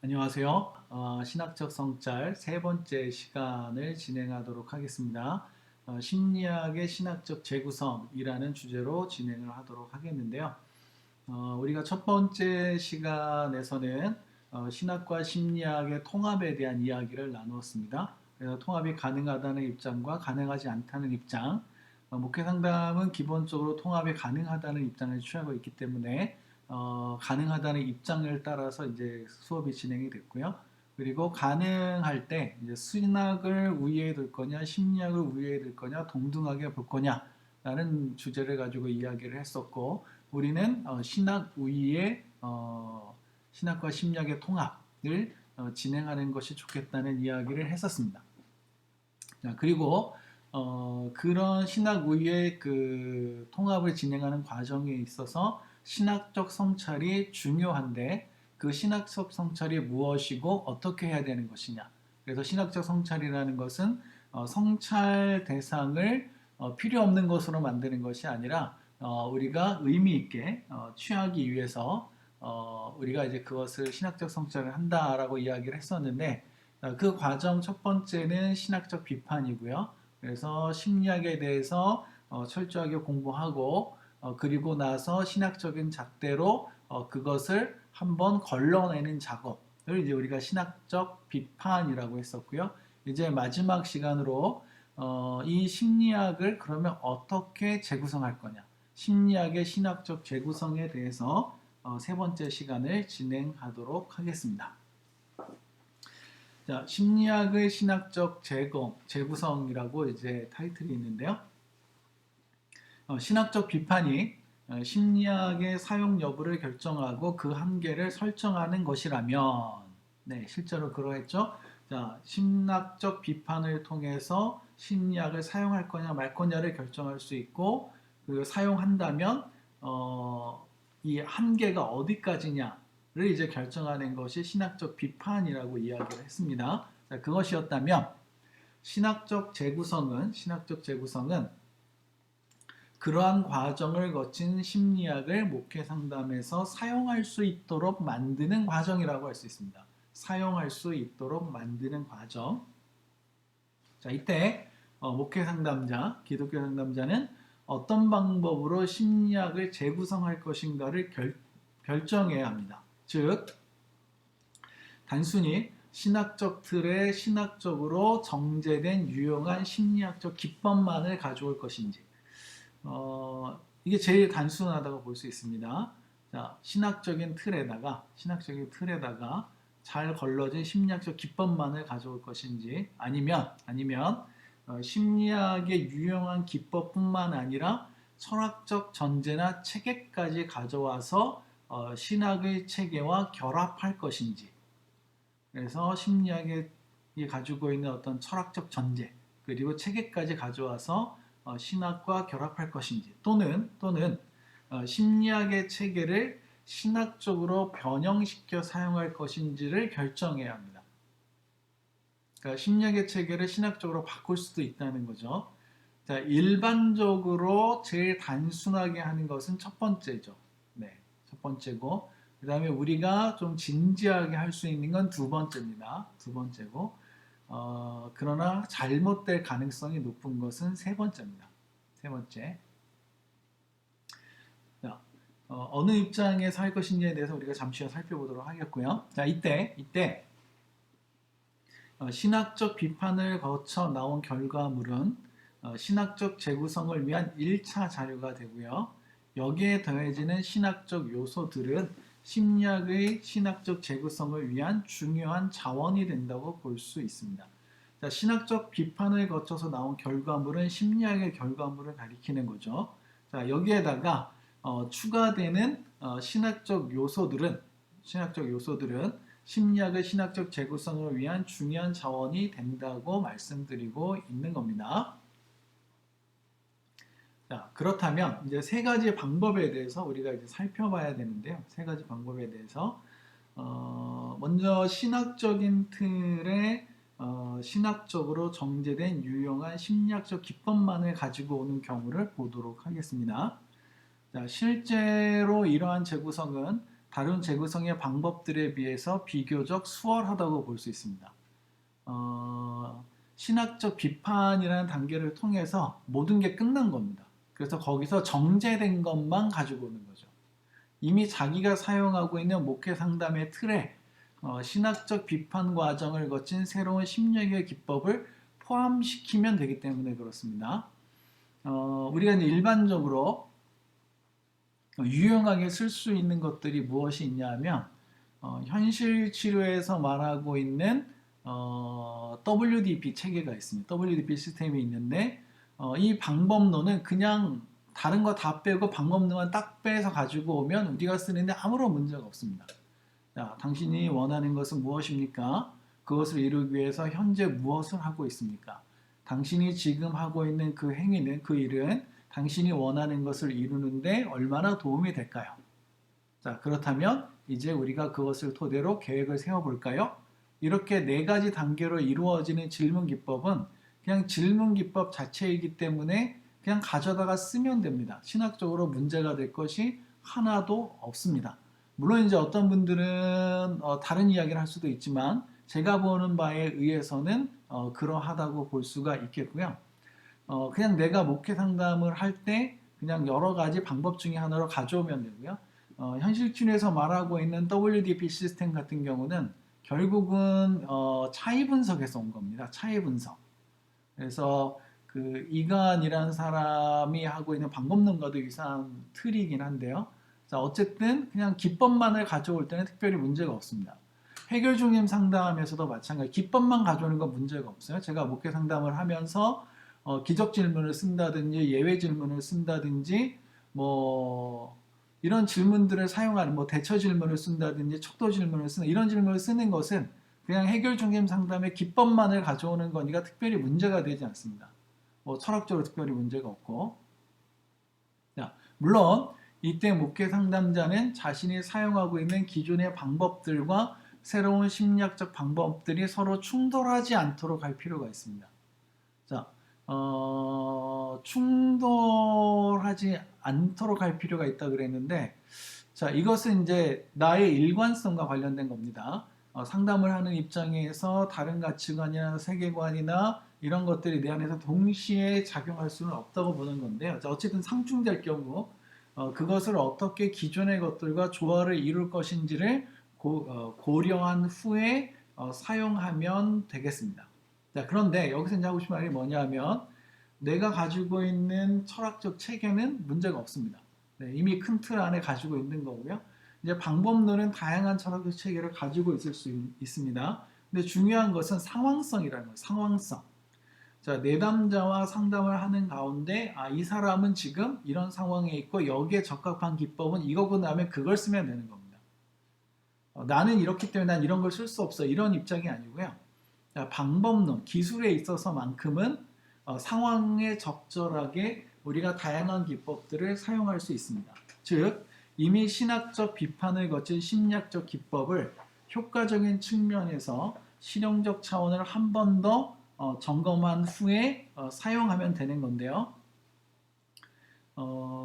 안녕하세요. 신학적 성찰 세 번째 시간을 진행하도록 하겠습니다. 심리학의 신학적 재구성이라는 주제로 진행을 하도록 하겠는데요. 우리가 첫 번째 시간에서는 신학과 심리학의 통합에 대한 이야기를 나누었습니다. 그래서 통합이 가능하다는 입장과 가능하지 않다는 입장, 목회 상담은 기본적으로 통합이 가능하다는 입장을 취하고 있기 때문에 가능하다는 입장을 따라서 이제 수업이 진행이 됐고요. 그리고 가능할 때 이제 신학을 우위에 둘 거냐, 심리학을 우위에 둘 거냐, 동등하게 볼 거냐라는 주제를 가지고 이야기를 했었고, 우리는 신학 우위에 신학과 심리학의 통합을 진행하는 것이 좋겠다는 이야기를 했었습니다. 자, 그리고 그런 신학 우위의 그 통합을 진행하는 과정에 있어서 신학적 성찰이 중요한데 그 신학적 성찰이 무엇이고 어떻게 해야 되는 것이냐. 그래서 신학적 성찰이라는 것은 성찰 대상을 필요 없는 것으로 만드는 것이 아니라 우리가 의미 있게 취하기 위해서 우리가 이제 그것을 신학적 성찰을 한다라고 이야기를 했었는데 그 과정 첫 번째는 신학적 비판이고요. 그래서 심리학에 대해서 철저하게 공부하고 그리고 나서 신학적인 잣대로 그것을 한번 걸러내는 작업을 이제 우리가 신학적 비판이라고 했었고요. 이제 마지막 시간으로 이 심리학을 그러면 어떻게 재구성할 거냐, 심리학의 신학적 재구성에 대해서 세 번째 시간을 진행하도록 하겠습니다. 자, 심리학의 신학적 재구성이라고 이제 타이틀이 있는데요. 신학적 비판이 심리학의 사용 여부를 결정하고 그 한계를 설정하는 것이라면, 네, 실제로 그러했죠. 자, 신학적 비판을 통해서 심리학을 사용할 거냐 말 거냐를 결정할 수 있고, 그 사용한다면 이 한계가 어디까지냐를 이제 결정하는 것이 신학적 비판이라고 이야기를 했습니다. 자, 그것이었다면 신학적 재구성은 그러한 과정을 거친 심리학을 목회 상담에서 사용할 수 있도록 만드는 과정이라고 할 수 있습니다. 사용할 수 있도록 만드는 과정. 자, 이때 목회 상담자, 기독교 상담자는 어떤 방법으로 심리학을 재구성할 것인가를 결정해야 합니다. 즉, 단순히 신학적 틀에 신학적으로 정제된 유용한 심리학적 기법만을 가져올 것인지, 이게 제일 단순하다고 볼 수 있습니다. 자, 신학적인 틀에다가 잘 걸러진 심리학적 기법만을 가져올 것인지, 아니면 심리학의 유용한 기법뿐만 아니라 철학적 전제나 체계까지 가져와서 신학의 체계와 결합할 것인지. 그래서 심리학이 가지고 있는 어떤 철학적 전제 그리고 체계까지 가져와서 신학과 결합할 것인지, 또는 심리학의 체계를 신학적으로 변형시켜 사용할 것인지를 결정해야 합니다. 그러니까 심리학의 체계를 신학적으로 바꿀 수도 있다는 거죠. 자, 일반적으로 제일 단순하게 하는 것은 첫 번째죠. 네, 첫 번째고, 그 다음에 우리가 좀 진지하게 할 수 있는 건 두 번째입니다. 두 번째고, 그러나 잘못될 가능성이 높은 것은 세 번째입니다. 세 번째. 자, 어느 입장에서 할 것인지에 대해서 우리가 잠시 후 살펴보도록 하겠고요. 자, 이때 신학적 비판을 거쳐 나온 결과물은 신학적 재구성을 위한 1차 자료가 되고요. 여기에 더해지는 신학적 요소들은 심리학의 신학적 재구성을 위한 중요한 자원이 된다고 볼 수 있습니다. 자, 신학적 비판을 거쳐서 나온 결과물은 심리학의 결과물을 가리키는 거죠. 자, 여기에다가 추가되는 신학적 요소들은 심리학의 신학적 재구성을 위한 중요한 자원이 된다고 말씀드리고 있는 겁니다. 자, 그렇다면 이제 세 가지 방법에 대해서 우리가 이제 살펴봐야 되는데요. 세 가지 방법에 대해서 먼저 신학적인 틀에 신학적으로 정제된 유용한 심리학적 기법만을 가지고 오는 경우를 보도록 하겠습니다. 자, 실제로 이러한 재구성은 다른 재구성의 방법들에 비해서 비교적 수월하다고 볼 수 있습니다. 신학적 비판이라는 단계를 통해서 모든 게 끝난 겁니다. 그래서 거기서 정제된 것만 가지고 오는 거죠. 이미 자기가 사용하고 있는 목회 상담의 틀에 신학적 비판 과정을 거친 새로운 심리학의 기법을 포함시키면 되기 때문에 그렇습니다. 우리가 이제 일반적으로 유용하게 쓸 수 있는 것들이 무엇이 있냐면 현실 치료에서 말하고 있는 WDP 체계가 있습니다. WDP 시스템이 있는데 이 방법론은 그냥 다른 거 다 빼고 방법론만 딱 빼서 가지고 오면 우리가 쓰는데 아무런 문제가 없습니다. 자, 당신이 원하는 것은 무엇입니까? 그것을 이루기 위해서 현재 무엇을 하고 있습니까? 당신이 지금 하고 있는 그 행위는, 그 일은 당신이 원하는 것을 이루는데 얼마나 도움이 될까요? 자, 그렇다면 이제 우리가 그것을 토대로 계획을 세워볼까요? 이렇게 네 가지 단계로 이루어지는 질문 기법은 그냥 질문 기법 자체이기 때문에 그냥 가져다가 쓰면 됩니다. 신학적으로 문제가 될 것이 하나도 없습니다. 물론 이제 어떤 분들은 다른 이야기를 할 수도 있지만 제가 보는 바에 의해서는 그러하다고 볼 수가 있겠고요. 그냥 내가 목회 상담을 할 때 그냥 여러 가지 방법 중에 하나로 가져오면 되고요. 현실치료에서 말하고 있는 WDP 시스템 같은 경우는 결국은 차이 분석에서 온 겁니다. 차이 분석. 그래서 그 이간이라는 사람이 하고 있는 방법론과도 유사한 틀이긴 한데요. 자, 어쨌든 그냥 기법만을 가져올 때는 특별히 문제가 없습니다. 해결 중임 상담에서도 마찬가지. 기법만 가져오는 건 문제가 없어요. 제가 목회 상담을 하면서 기적 질문을 쓴다든지 예외 질문을 쓴다든지 뭐 이런 질문들을 사용하는 뭐 대처 질문을 쓴다든지 척도 질문을 쓰는 이런 질문을 쓰는 것은 그냥 해결 중심 상담의 기법만을 가져오는 거니까 특별히 문제가 되지 않습니다. 뭐 철학적으로 특별히 문제가 없고. 자, 물론 이때 목회 상담자는 자신이 사용하고 있는 기존의 방법들과 새로운 심리학적 방법들이 서로 충돌하지 않도록 할 필요가 있습니다. 자, 충돌하지 않도록 할 필요가 있다 그랬는데, 자, 이것은 이제 나의 일관성과 관련된 겁니다. 상담을 하는 입장에서 다른 가치관이나 세계관이나 이런 것들이 내 안에서 동시에 작용할 수는 없다고 보는 건데요. 자, 어쨌든 상충될 경우 그것을 어떻게 기존의 것들과 조화를 이룰 것인지를 고려한 후에 사용하면 되겠습니다. 자, 그런데 여기서 이제 하고 싶은 말이 뭐냐면 내가 가지고 있는 철학적 체계는 문제가 없습니다. 네, 이미 큰 틀 안에 가지고 있는 거고요. 이제 방법론은 다양한 철학적 체계를 가지고 있을 수 있습니다. 근데 중요한 것은 상황성이라는 거예요. 상황성. 자, 내담자와 상담을 하는 가운데 이 사람은 지금 이런 상황에 있고 여기에 적합한 기법은 이거구나 하면 그걸 쓰면 되는 겁니다. 나는 이렇기 때문에 난 이런 걸 쓸 수 없어. 이런 입장이 아니고요. 자, 방법론, 기술에 있어서만큼은 상황에 적절하게 우리가 다양한 기법들을 사용할 수 있습니다. 즉, 이미 신학적 비판을 거친 심리학적 기법을 효과적인 측면에서 실용적 차원을 한 번 더 점검한 후에 사용하면 되는 건데요.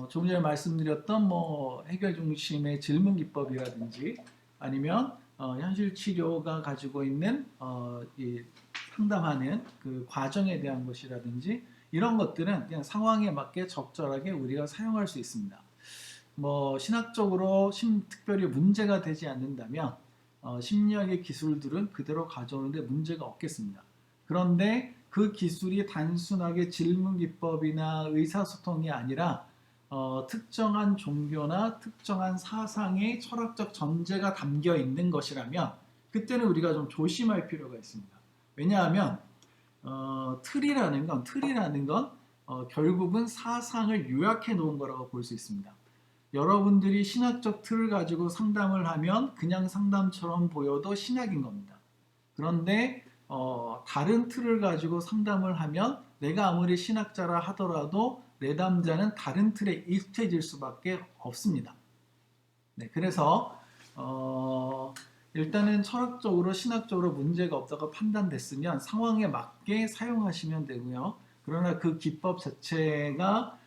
조금 전에 말씀드렸던 뭐 해결 중심의 질문 기법이라든지 아니면 현실 치료가 가지고 있는 이 상담하는 그 과정에 대한 것이라든지 이런 것들은 그냥 상황에 맞게 적절하게 우리가 사용할 수 있습니다. 뭐 신학적으로 특별히 문제가 되지 않는다면 심리학의 기술들은 그대로 가져오는데 문제가 없겠습니다. 그런데 그 기술이 단순하게 질문 기법이나 의사소통이 아니라 특정한 종교나 특정한 사상의 철학적 전제가 담겨 있는 것이라면 그때는 우리가 좀 조심할 필요가 있습니다. 왜냐하면 틀이라는 건 결국은 사상을 요약해 놓은 거라고 볼 수 있습니다. 여러분들이 신학적 틀을 가지고 상담을 하면 그냥 상담처럼 보여도 신학인 겁니다. 그런데 다른 틀을 가지고 상담을 하면 내가 아무리 신학자라 하더라도 내담자는 다른 틀에 익숙해질 수밖에 없습니다. 네, 그래서 일단은 철학적으로 신학적으로 문제가 없다고 판단됐으면 상황에 맞게 사용하시면 되고요. 그러나 그 기법 자체가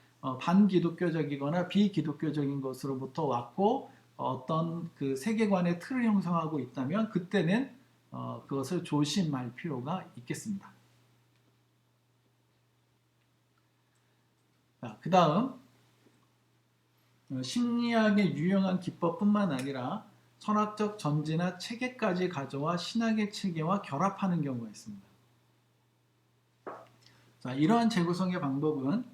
반기독교적이거나 비기독교적인 것으로부터 왔고 어떤 그 세계관의 틀을 형성하고 있다면 그때는 그것을 조심할 필요가 있겠습니다. 그 다음 심리학의 유용한 기법뿐만 아니라 철학적 전제나 체계까지 가져와 신학의 체계와 결합하는 경우가 있습니다. 자, 이러한 재구성의 방법은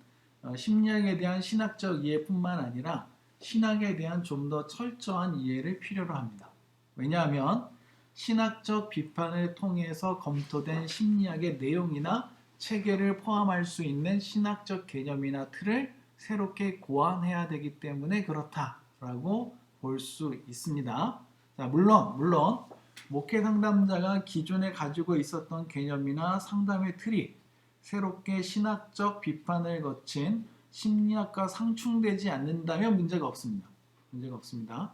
심리학에 대한 신학적 이해뿐만 아니라 신학에 대한 좀 더 철저한 이해를 필요로 합니다. 왜냐하면 신학적 비판을 통해서 검토된 심리학의 내용이나 체계를 포함할 수 있는 신학적 개념이나 틀을 새롭게 고안해야 되기 때문에 그렇다라고 볼 수 있습니다. 자, 물론 목회 상담자가 기존에 가지고 있었던 개념이나 상담의 틀이 새롭게 신학적 비판을 거친 심리학과 상충되지 않는다면 문제가 없습니다. 문제가 없습니다.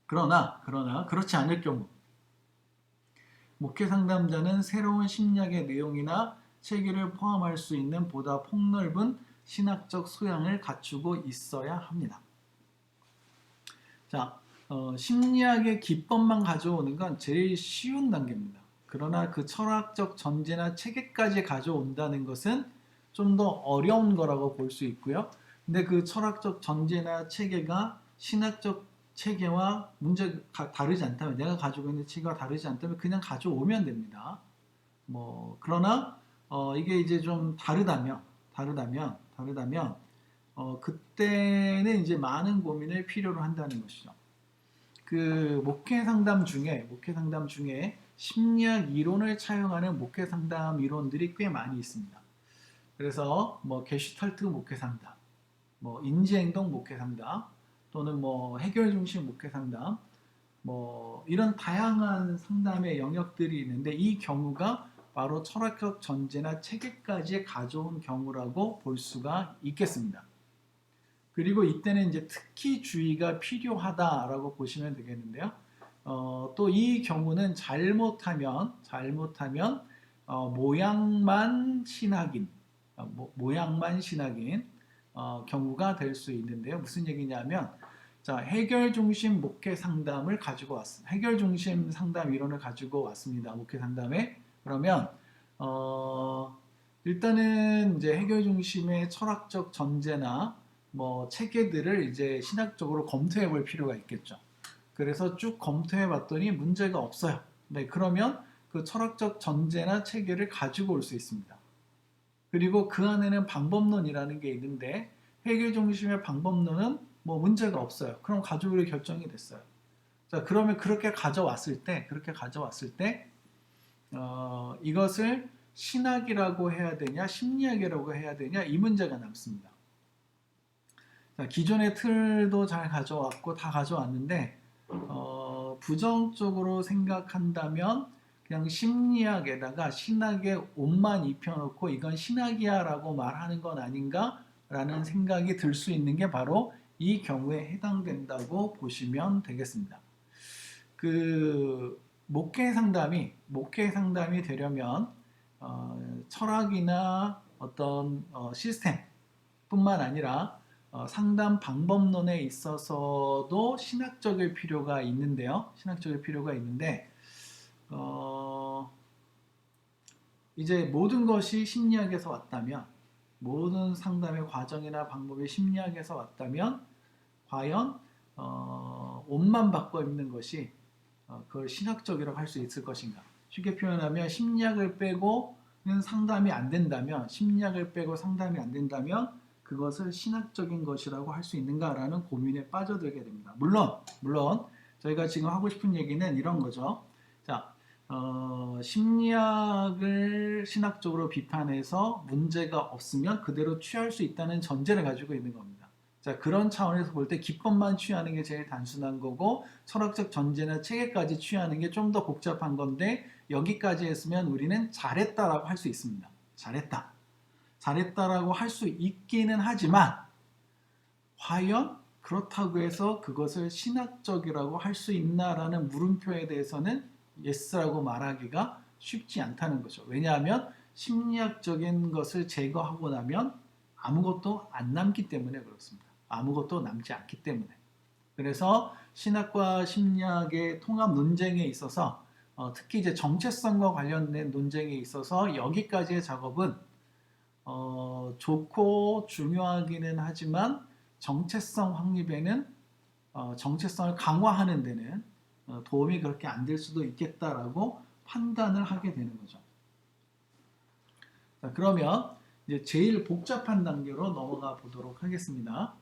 그러나 그렇지 않을 경우 목회 상담자는 새로운 심리학의 내용이나 체계를 포함할 수 있는 보다 폭넓은 신학적 소양을 갖추고 있어야 합니다. 자, 심리학의 기법만 가져오는 건 제일 쉬운 단계입니다. 그러나 그 철학적 전제나 체계까지 가져온다는 것은 좀 더 어려운 거라고 볼 수 있고요. 근데 그 철학적 전제나 체계가 신학적 체계와 문제가 다르지 않다면, 내가 가지고 있는 체계가 다르지 않다면 그냥 가져오면 됩니다. 그러나 이게 이제 좀 다르다면 그때는 이제 많은 고민을 필요로 한다는 것이죠. 그 목회 상담 중에 심리학 이론을 차용하는 목회 상담 이론들이 꽤 많이 있습니다. 그래서 게슈탈트 목회 상담, 인지행동 목회 상담, 또는 해결 중심 목회 상담, 이런 다양한 상담의 영역들이 있는데 이 경우가 바로 철학적 전제나 체계까지 가져온 경우라고 볼 수가 있겠습니다. 그리고 이때는 이제 특히 주의가 필요하다라고 보시면 되겠는데요. 또 이 경우는 잘못하면 모양만 신학인 경우가 될 수 있는데요. 무슨 얘기냐면, 자, 해결 중심 목회 상담을 가지고 왔습니다. 해결 중심 상담 이론을 가지고 왔습니다. 목회 상담에. 그러면 일단은 이제 해결 중심의 철학적 전제나 체계들을 이제 신학적으로 검토해 볼 필요가 있겠죠. 그래서 쭉 검토해 봤더니 문제가 없어요. 네, 그러면 그 철학적 전제나 체계를 가지고 올 수 있습니다. 그리고 그 안에는 방법론이라는 게 있는데 해결 중심의 방법론은 문제가 없어요. 그럼 가져오기로 결정이 됐어요. 자, 그러면 그렇게 가져왔을 때 이것을 신학이라고 해야 되냐, 심리학이라고 해야 되냐, 이 문제가 남습니다. 자, 기존의 틀도 잘 가져왔고 다 가져왔는데 부정적으로 생각한다면 그냥 심리학에다가 신학의 옷만 입혀놓고 이건 신학이야 라고 말하는 건 아닌가 라는 생각이 들 수 있는 게 바로 이 경우에 해당된다고 보시면 되겠습니다. 그 목회 상담이 되려면 철학이나 어떤 시스템뿐만 아니라 상담 방법론에 있어서도 신학적일 필요가 있는데요. 이제 모든 것이 심리학에서 왔다면, 모든 상담의 과정이나 방법이 심리학에서 왔다면 과연 옷만 바꿔 입는 것이 그걸 신학적이라고 할 수 있을 것인가? 쉽게 표현하면 심리학을 빼고는 상담이 안 된다면, 그것을 신학적인 것이라고 할 수 있는가라는 고민에 빠져들게 됩니다. 물론 저희가 지금 하고 싶은 얘기는 이런 거죠. 자, 심리학을 신학적으로 비판해서 문제가 없으면 그대로 취할 수 있다는 전제를 가지고 있는 겁니다. 자, 그런 차원에서 볼 때 기법만 취하는 게 제일 단순한 거고 철학적 전제나 체계까지 취하는 게 좀 더 복잡한 건데, 여기까지 했으면 우리는 잘했다라고 할 수 있습니다. 잘했다라고 할 수 있기는 하지만 과연 그렇다고 해서 그것을 신학적이라고 할 수 있나라는 물음표에 대해서는 예스라고 말하기가 쉽지 않다는 거죠. 왜냐하면 심리학적인 것을 제거하고 나면 아무것도 안 남기 때문에 그렇습니다. 아무것도 남지 않기 때문에. 그래서 신학과 심리학의 통합 논쟁에 있어서 특히 이제 정체성과 관련된 논쟁에 있어서 여기까지의 작업은 좋고 중요하기는 하지만 정체성 확립에는 정체성을 강화하는 데는 도움이 그렇게 안 될 수도 있겠다라고 판단을 하게 되는 거죠. 자, 그러면 이제 제일 복잡한 단계로 넘어가 보도록 하겠습니다.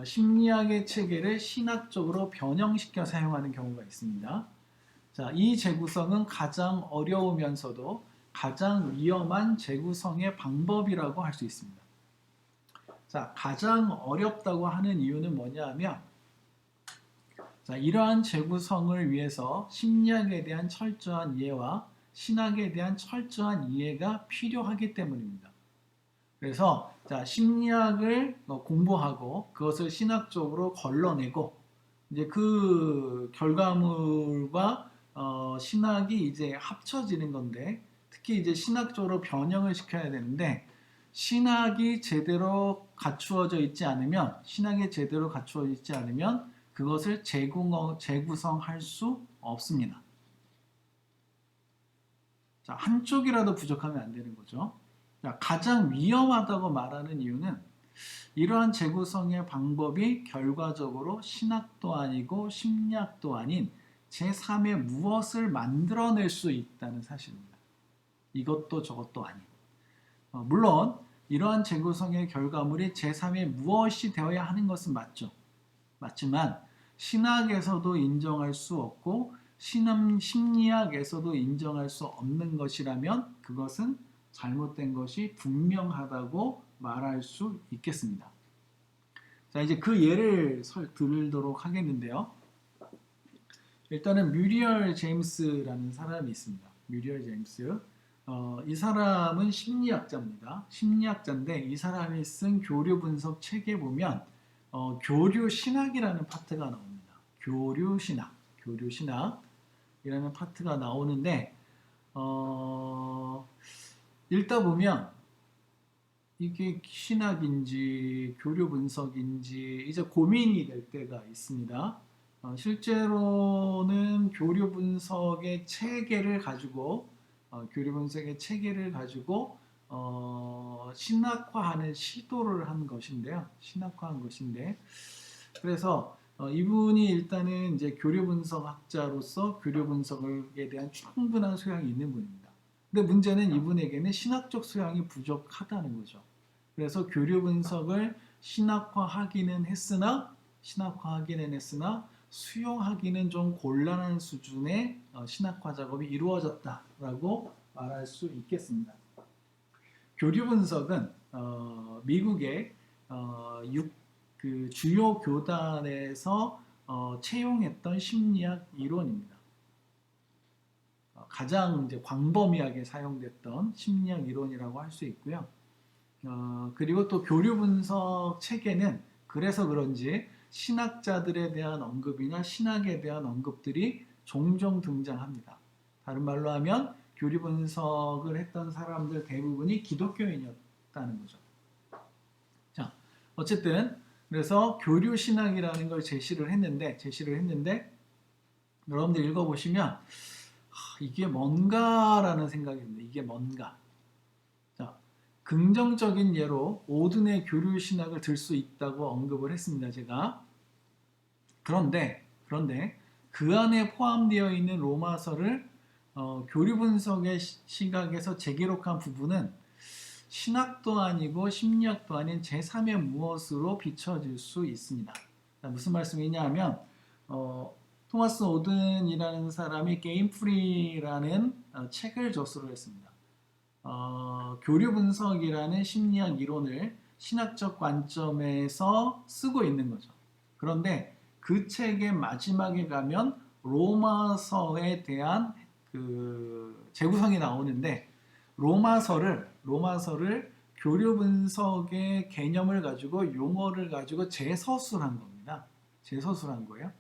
심리학의 체계를 신학적으로 변형시켜 사용하는 경우가 있습니다. 자, 이 재구성은 가장 어려우면서도 가장 위험한 재구성의 방법이라고 할 수 있습니다. 자, 가장 어렵다고 하는 이유는 뭐냐 하면, 자, 이러한 재구성을 위해서 심리학에 대한 철저한 이해와 신학에 대한 철저한 이해가 필요하기 때문입니다. 그래서 자, 심리학을 공부하고 그것을 신학적으로 걸러내고 이제 그 결과물과 신학이 이제 합쳐지는 건데 특히 이제 신학적으로 변형을 시켜야 되는데 신학이 제대로 갖추어져 있지 않으면 신학이 제대로 갖추어져 있지 않으면 그것을 재구성할 수 없습니다. 자, 한쪽이라도 부족하면 안 되는 거죠. 자, 가장 위험하다고 말하는 이유는 이러한 재구성의 방법이 결과적으로 신학도 아니고 심리학도 아닌 제3의 무엇을 만들어낼 수 있다는 사실입니다. 이것도 저것도 아닌. 물론 이러한 재구성의 결과물이 제3의 무엇이 되어야 하는 것은 맞죠. 맞지만 신학에서도 인정할 수 없고 심리학에서도 인정할 수 없는 것이라면 그것은 잘못된 것이 분명하다고 말할 수 있겠습니다. 자, 이제 그 예를 들도록 하겠는데요. 일단은 뮤리얼 제임스라는 사람이 있습니다. 뮤리얼 제임스. 이 사람은 심리학자입니다. 심리학자인데 이 사람이 쓴 교류 분석 책에 보면 교류 신학이라는 파트가 나옵니다. 교류 신학이라는 파트가 나오는데 읽다 보면 이게 신학인지 교류 분석인지 이제 고민이 될 때가 있습니다. 실제로는 교류 분석의 체계를 가지고 신학화하는 시도를 한 것인데요. 신학화한 것인데 그래서 이분이 일단은 이제 교류 분석학자로서 교류 분석에 대한 충분한 소양이 있는 분입니다. 근데 문제는 이분에게는 신학적 소양이 부족하다는 거죠. 그래서 교류 분석을 신학화하기는 했으나 수용하기는 좀 곤란한 수준의 신학화 작업이 이루어졌다라고 말할 수 있겠습니다. 교류 분석은 미국의 그 주요 교단에서 채용했던 심리학 이론입니다. 가장 이제 광범위하게 사용됐던 심리학 이론이라고 할 수 있고요. 그리고 또 교류 분석 체계는 그래서 그런지 신학자들에 대한 언급이나 신학에 대한 언급들이 종종 등장합니다. 다른 말로 하면 교류 분석을 했던 사람들 대부분이 기독교인이었다는 거죠. 자, 어쨌든 그래서 교류 신학이라는 걸 제시를 했는데 여러분들 읽어보시면 이게 뭔가라는 생각이 듭니다. 이게 뭔가. 자, 긍정적인 예로 오든의 교류 신학을 들 수 있다고 언급을 했습니다. 제가. 그런데 그 안에 포함되어 있는 로마서를 교류 분석의 시각에서 재기록한 부분은 신학도 아니고 심리학도 아닌 제3의 무엇으로 비춰질 수 있습니다. 자, 무슨 말씀이냐 하면 토마스 오든이라는 사람이 게임 프리라는 책을 저술을 했습니다. 교류 분석이라는 심리학 이론을 신학적 관점에서 쓰고 있는 거죠. 그런데 그 책의 마지막에 가면 로마서에 대한 그 재구성이 나오는데 로마서를 교류 분석의 개념을 가지고 용어를 가지고 재서술한 겁니다. 재서술한 거예요.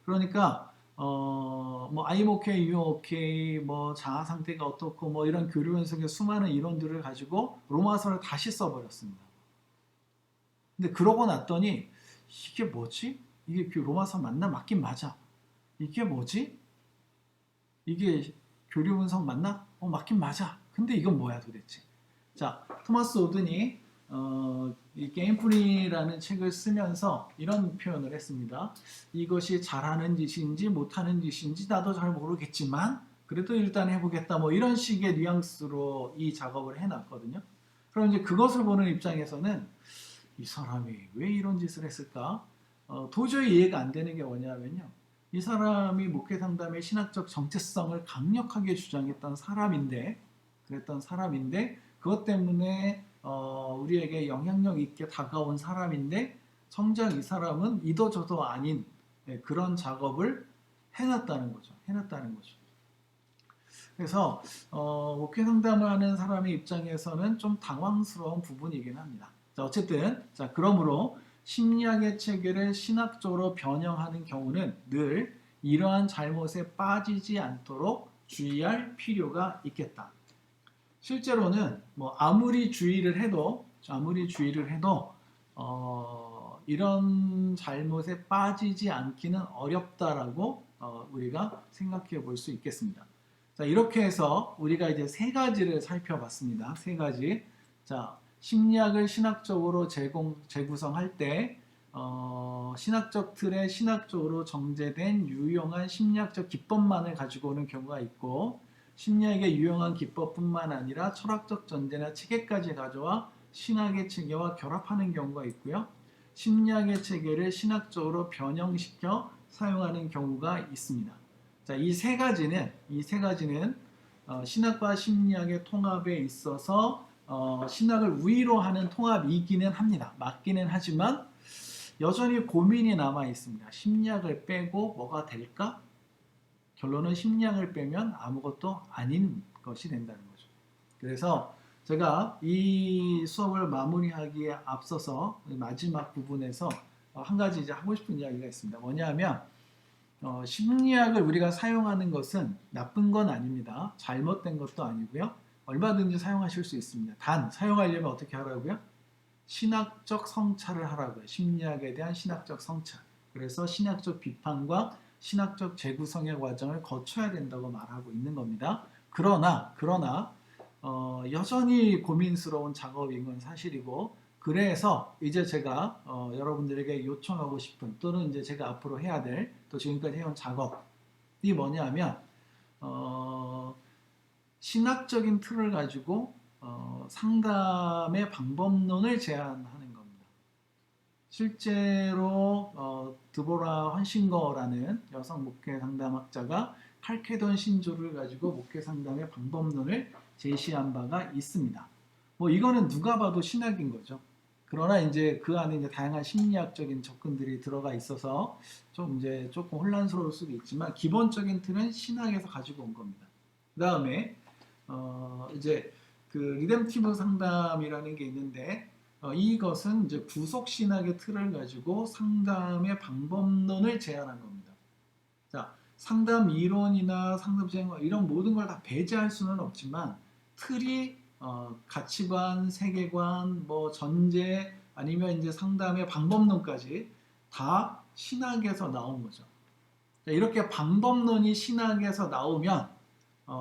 그러니까 뭐 I'm okay, you okay, 뭐 자아 상태가 어떻고 뭐 이런 교류 분석의 수많은 이론들을 가지고 로마서를 다시 써버렸습니다. 근데 그러고 났더니 이게 뭐지? 이게 그 로마서 맞나? 맞긴 맞아. 이게 뭐지? 이게 교리분석 맞나? 맞긴 맞아. 근데 이건 뭐야 도대체? 자, 토마스 오든이 이 게임프리라는 책을 쓰면서 이런 표현을 했습니다. 이것이 잘하는 짓인지 못하는 짓인지 나도 잘 모르겠지만 그래도 일단 해보겠다. 뭐 이런 식의 뉘앙스로 이 작업을 해놨거든요. 그럼 이제 그것을 보는 입장에서는 이 사람이 왜 이런 짓을 했을까? 도저히 이해가 안 되는 게 뭐냐면요. 이 사람이 목회 상담의 신학적 정체성을 강력하게 주장했던 사람인데, 그랬던 사람인데, 그것 때문에 우리에게 영향력 있게 다가온 사람인데, 정작 이 사람은 이도저도 아닌 그런 작업을 해놨다는 거죠. 해놨다는 거죠. 그래서 목회 상담을 하는 사람의 입장에서는 좀 당황스러운 부분이긴 합니다. 자, 어쨌든 자 그러므로 심리학의 체계를 신학적으로 변형하는 경우는 늘 이러한 잘못에 빠지지 않도록 주의할 필요가 있겠다. 실제로는 뭐 아무리 주의를 해도 이런 잘못에 빠지지 않기는 어렵다라고 우리가 생각해 볼 수 있겠습니다. 자, 이렇게 해서 우리가 이제 세 가지를 살펴봤습니다. 세 가지. 자, 심리학을 신학적으로 재구성할 때 신학적 틀에 신학적으로 정제된 유용한 심리학적 기법만을 가지고 오는 경우가 있고 심리학의 유용한 기법뿐만 아니라 철학적 전제나 체계까지 가져와 신학의 체계와 결합하는 경우가 있고요. 심리학의 체계를 신학적으로 변형시켜 사용하는 경우가 있습니다. 자, 이 세 가지는 신학과 심리학의 통합에 있어서 신학을 우위로 하는 통합이기는 합니다. 맞기는 하지만 여전히 고민이 남아 있습니다. 심리학을 빼고 뭐가 될까? 결론은 심리학을 빼면 아무것도 아닌 것이 된다는 거죠. 그래서 제가 이 수업을 마무리하기에 앞서서 마지막 부분에서 한 가지 이제 하고 싶은 이야기가 있습니다. 뭐냐면 심리학을 우리가 사용하는 것은 나쁜 건 아닙니다. 잘못된 것도 아니고요. 얼마든지 사용하실 수 있습니다. 단 사용하려면 어떻게 하라고요? 신학적 성찰을 하라고요. 심리학에 대한 신학적 성찰. 그래서 신학적 비판과 신학적 재구성의 과정을 거쳐야 된다고 말하고 있는 겁니다. 그러나 여전히 고민스러운 작업인 건 사실이고 그래서 이제 제가 여러분들에게 요청하고 싶은 또는 이제 제가 앞으로 해야 될 또 지금까지 해온 작업이 뭐냐면 신학적인 틀을 가지고 상담의 방법론을 제안하는 겁니다. 실제로 드보라 헌싱거라는 여성 목회 상담학자가 칼케돈 신조를 가지고 목회 상담의 방법론을 제시한 바가 있습니다. 뭐 이거는 누가 봐도 신학인 거죠. 그러나 이제 그 안에 이제 다양한 심리학적인 접근들이 들어가 있어서 좀 이제 조금 혼란스러울 수도 있지만 기본적인 틀은 신학에서 가지고 온 겁니다. 그 다음에 이제 그 리뎀티브 상담이라는 게 있는데 이것은 이제 구속 신학의 틀을 가지고 상담의 방법론을 제안한 겁니다. 자, 상담 이론이나 상담 제공 이런 모든 걸 다 배제할 수는 없지만 틀이 가치관, 세계관, 뭐 전제 아니면 이제 상담의 방법론까지 다 신학에서 나온 거죠. 자, 이렇게 방법론이 신학에서 나오면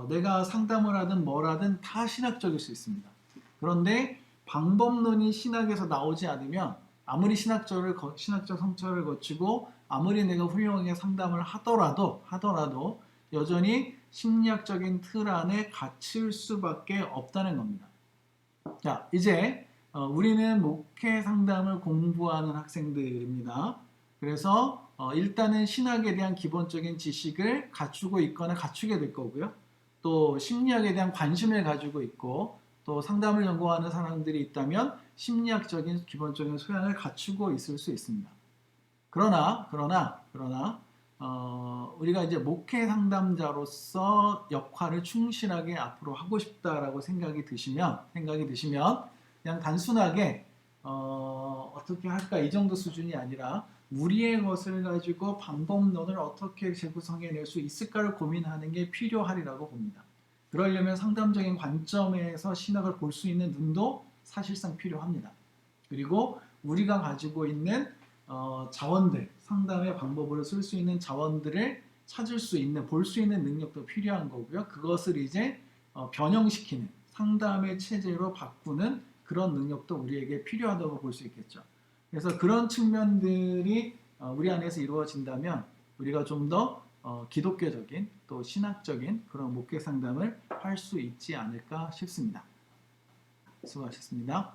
내가 상담을 하든 뭘 하든 다 신학적일 수 있습니다. 그런데 방법론이 신학에서 나오지 않으면 아무리 신학적 성찰을 거치고 아무리 내가 훌륭하게 상담을 하더라도 여전히 심리학적인 틀 안에 갇힐 수밖에 없다는 겁니다. 자, 이제 우리는 목회 상담을 공부하는 학생들입니다. 그래서 일단은 신학에 대한 기본적인 지식을 갖추고 있거나 갖추게 될 거고요. 또 심리학에 대한 관심을 가지고 있고 또 상담을 연구하는 사람들이 있다면 심리학적인 기본적인 소양을 갖추고 있을 수 있습니다. 그러나 우리가 이제 목회 상담자로서 역할을 충실하게 앞으로 하고 싶다라고 생각이 드시면 그냥 단순하게 어떻게 할까 이 정도 수준이 아니라 우리의 것을 가지고 방법론을 어떻게 재구성해낼 수 있을까를 고민하는 게 필요하리라고 봅니다. 그러려면 상담적인 관점에서 신학을 볼 수 있는 눈도 사실상 필요합니다. 그리고 우리가 가지고 있는 자원들, 상담의 방법으로 쓸 수 있는 자원들을 찾을 수 있는, 볼 수 있는 능력도 필요한 거고요. 그것을 이제 변형시키는, 상담의 체제로 바꾸는 그런 능력도 우리에게 필요하다고 볼 수 있겠죠. 그래서 그런 측면들이 우리 안에서 이루어진다면 우리가 좀 더 기독교적인 또 신학적인 그런 목회 상담을 할 수 있지 않을까 싶습니다. 수고하셨습니다.